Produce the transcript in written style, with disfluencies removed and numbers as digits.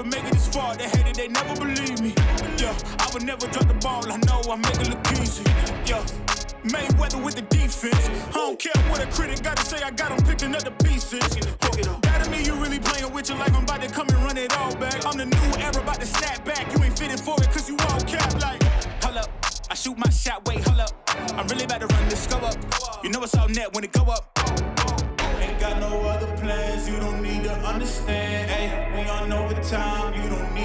never make it this far. They hate it, they never believe me. Yeah, I would never drop the ball. I know I make it look easy. Yeah, Mayweather with the defense. I don't care what a critic gotta say. I got them picking up the pieces. That to me, you really playing with your life. I'm about to come and run it all back. I'm the new era, about to snap back. You ain't fitting for it, cause you all cap like. Hold up, I shoot my shot, wait, hold up. I'm really about to run this go up. You know it's all net when it go up. Ain't got no other plans, you don't need to understand. Ay, we on overtime, you don't need